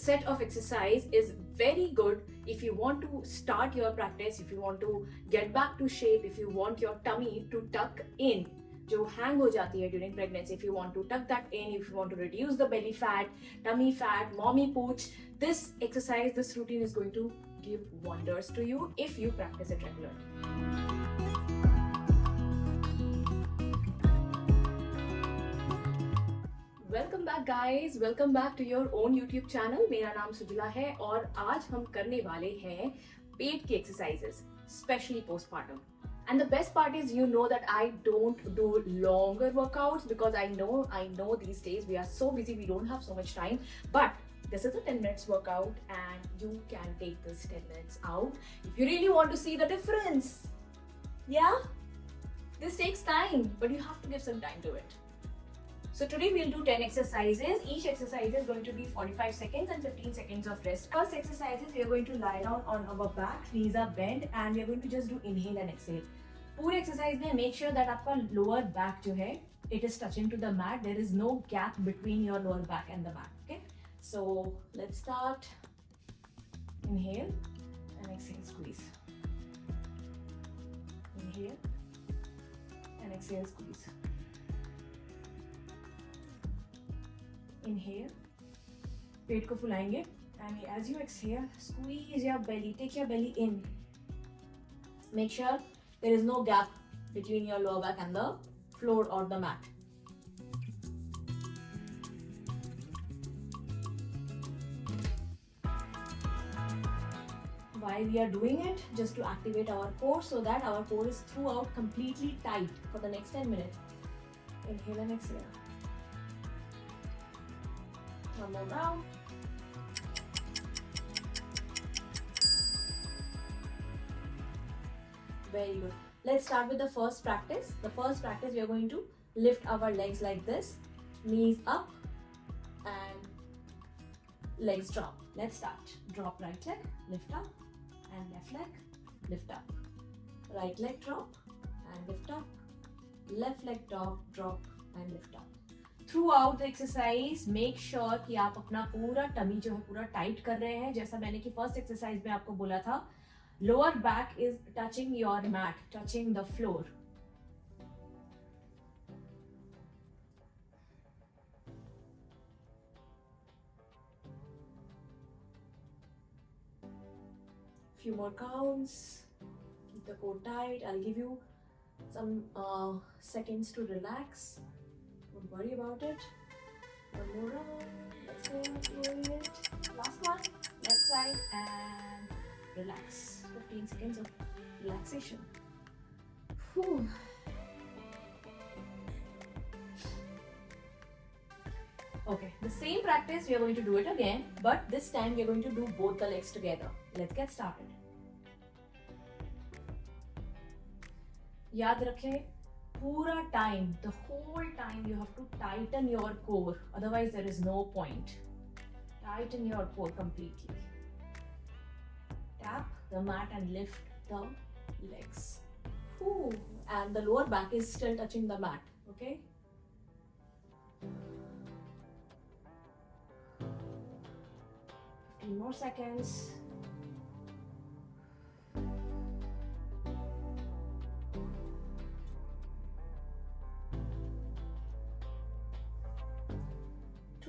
set of exercise is very good if you want to start your practice, if you want to get back to shape, if you want your tummy to tuck in, जो hang हो जाती है during pregnancy, if you want to tuck that in, if you want to reduce the belly fat, tummy fat, mommy pooch, this exercise, this routine is going to give wonders to you if you practice it regularly. Welcome back guys, welcome back to your own YouTube channel. मेरा नाम सुजला है और आज हम करने वाले हैं पेट की exercises, specially postpartum. And the best part is, you know that I don't do longer workouts because I know these days we are so busy, we don't have so much time. But this is a 10 minutes workout and you can take this 10 minutes out if you really want to see the difference. Yeah? This takes time, but you have to give some time to it. So today we'll do 10 exercises. Each exercise is going to be 45 seconds and 15 seconds of rest. First exercise is we are going to lie down on our back, knees are bent, and we are going to just do inhale and exhale. पूरे exercise में make sure that आपका lower back जो है, it is touching to the mat. There is no gap between your lower back and the mat. Okay? So let's start. Inhale and exhale, squeeze. Inhale and exhale, squeeze. Inhale, पेट को फुलाएंगे and as you exhale, squeeze your belly, take your belly in. Make sure there is no gap between your lower back and the floor or the mat. Why we are doing it? Just to activate our core so that our core is throughout completely tight for the next 10 minutes. Inhale and exhale. One more round. Very good. Let's start with the first practice. The first practice, we are going to lift our legs like this, knees up and legs drop. Let's start. Drop right leg, lift up, and left leg, lift up. Right leg drop and lift up. Left leg drop and lift up. Through out the exercise make sure कि आप अपना पूरा tummy जो है पूरा tight कर रहे हैं। जैसा मैंने कि फर्स्ट एक्सरसाइज में आपको बोला था, lower back is touching your mat, touching the floor. Few more counts. Keep the core tight. I'll give you some seconds to relax. Don't worry about it. One more round. Let's go. Doing it. Last one. Left side and relax. 15 seconds of relaxation. Whew. Okay. The same practice we are going to do it again, but this time we are going to do both the legs together. Let's get started. याद रखें, पूरा time, the whole time you have to tighten your core, otherwise there is no point. Tighten your core completely. Tap the mat and lift the legs. Whew. And the lower back is still touching the mat, okay? 15 more seconds.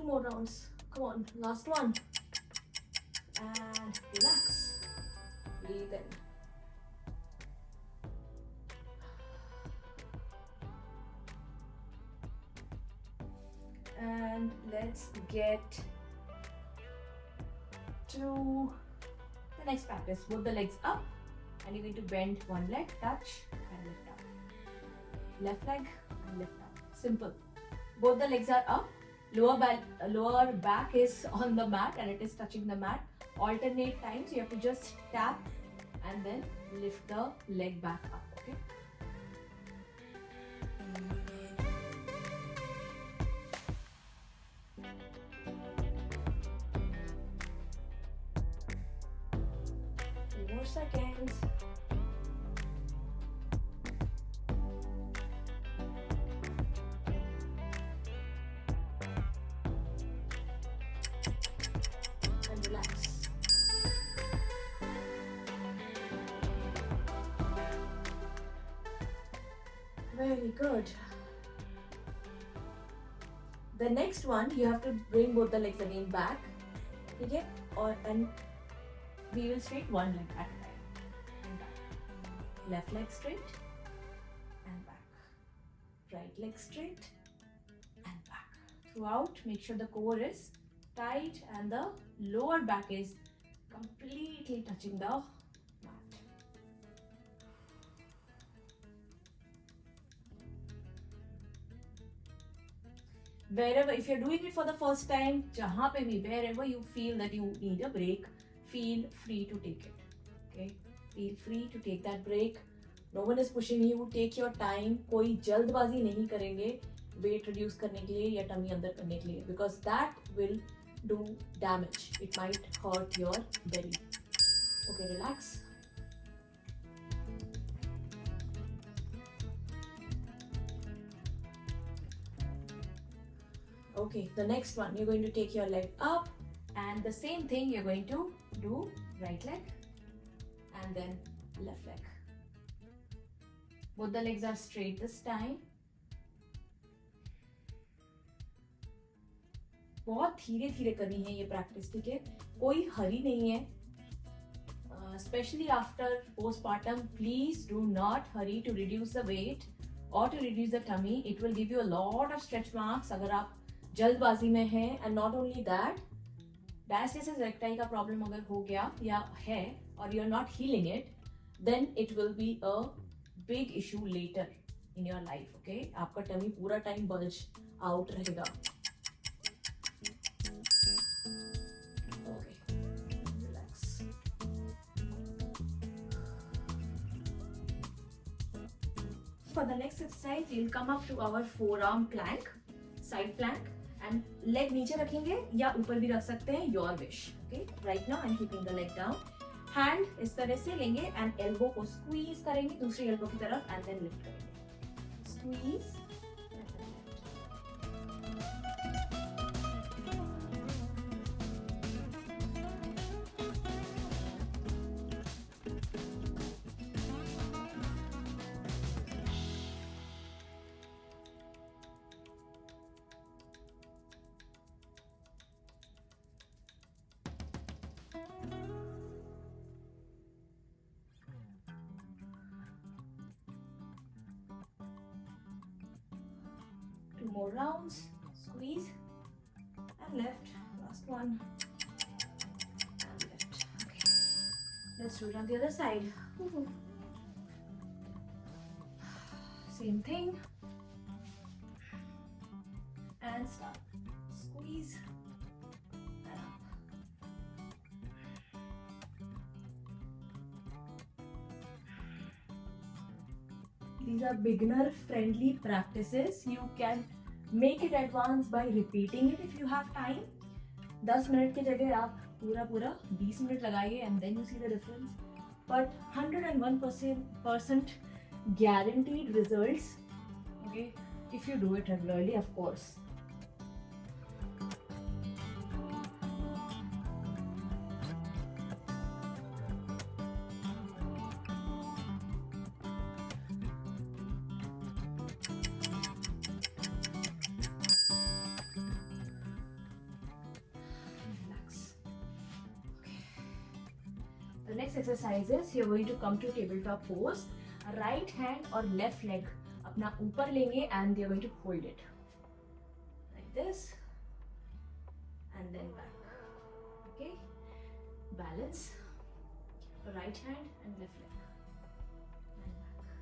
More rounds. Come on, last one. And relax. Breathe in. And let's get to the next practice. Put the legs up and you're going to bend one leg, touch and lift up. Left leg and lift up. Simple. Both the legs are up. Lower back is on the mat and it is touching the mat. Alternate times you have to just tap and then lift the leg back up. Okay. Few more seconds. good. The next one, you have to bring both the legs again back. Okay? And we will straight one leg at a time. And back. Left leg straight and back. Right leg straight and back. Throughout, make sure the core is tight and the lower back is completely touching the mat. Wherever, if you're doing it for the first time, jahan pe bhi, wherever you feel that you need a break, feel free to take it. Okay, feel free to take that break. No one is pushing you. Take your time. कोई जल्दबाजी नहीं करेंगे weight reduce करने के लिए या tummy अंदर करने के लिए, because that will do damage. It might hurt your belly. Okay, relax. Okay, the next one, you're going to take your leg up, and the same thing you're going to do right leg and then left leg. Both the legs are straight this time. बहुत धीरे धीरे करनी है ये practice, ठीक है? कोई हरी नहीं है. Especially after postpartum, please do not hurry to reduce the weight or to reduce the tummy. It will give you a lot of stretch marks अगर आप जल्दबाजी में हैं. And not only that, diastasis recti का problem अगर हो गया या है और you are not healing it, then it will be a big issue later in your life. Okay, आपका tummy पूरा टाइम bulge out रहेगा. Okay, relax. For the next exercise, you'll come up to our forearm plank, side plank, and leg नीचे रखेंगे या ऊपर भी रख सकते हैं, your wish. Okay, right now I'm keeping the leg down. Hand इस तरह से लेंगे and elbow को squeeze करेंगे दूसरी elbow की तरफ and then lift करेंगे. Squeeze. Two more rounds, squeeze and lift, last one and lift. Okay, let's do it on the other side. Same thing and start, squeeze and up. These are beginner friendly practices. You can make it advanced by repeating it if you have time. 10 minute की जगह आप पूरा 20 minute लगाइए and then you see the difference. But 101% guaranteed results, okay, if you do it regularly, of course. The next exercise is you're going to come to tabletop pose. Right hand or left leg अपना ऊपर लेंगे and you're going to hold it like this and then back. Okay, balance. Right hand and left leg and back.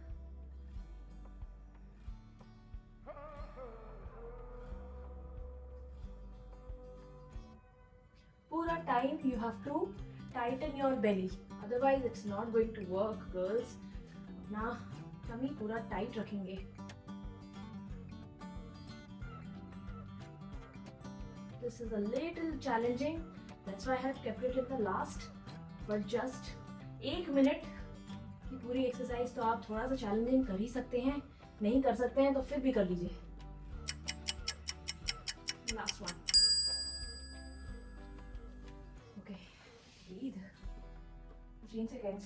Pura time you have to tighten your belly, otherwise it's not going to work, girls. अपना tummy पूरा tight रखेंगे. This is a little challenging, that's why I have kept it in the last. But just 1 minute की पूरी exercise तो आप थोड़ा सा challenging कर ही सकते हैं. नहीं कर सकते हैं तो फिर भी कर लीजिए. Last one. Okay, breathe. 15 seconds.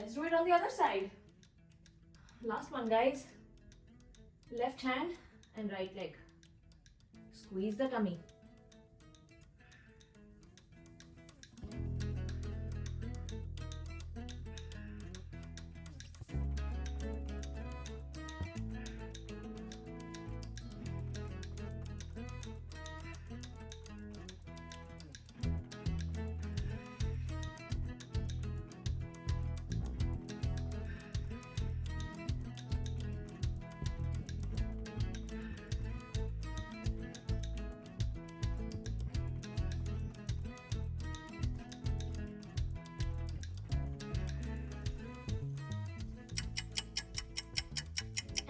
Let's do it on the other side. Last one, guys. Left hand and right leg. Squeeze the tummy.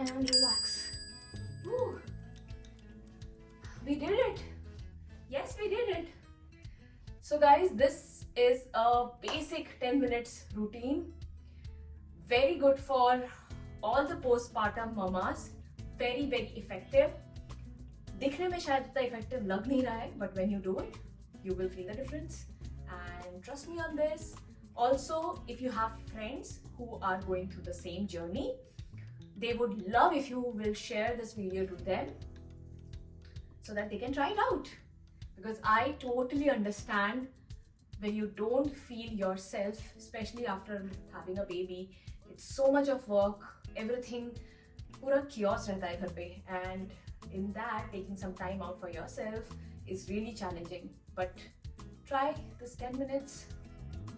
And relax. Woo. We did it. Yes, we did it. So guys, this is a basic 10 minutes routine. Very good for all the postpartum mamas. Very, very effective. दिखने में शायद इतना effective लग नहीं रहा है, but when you do it, you will feel the difference. And trust me on this. Also, if you have friends who are going through the same journey, they would love if you will share this video to them so that they can try it out. Because I totally understand when you don't feel yourself, especially after having a baby. It's so much of work, everything, pura chaos rehta hai ghar pe. And in that, taking some time out for yourself is really challenging. But try this 10 minutes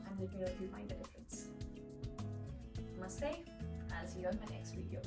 and let me know if you find a difference. Namaste. I'll see you on my next video.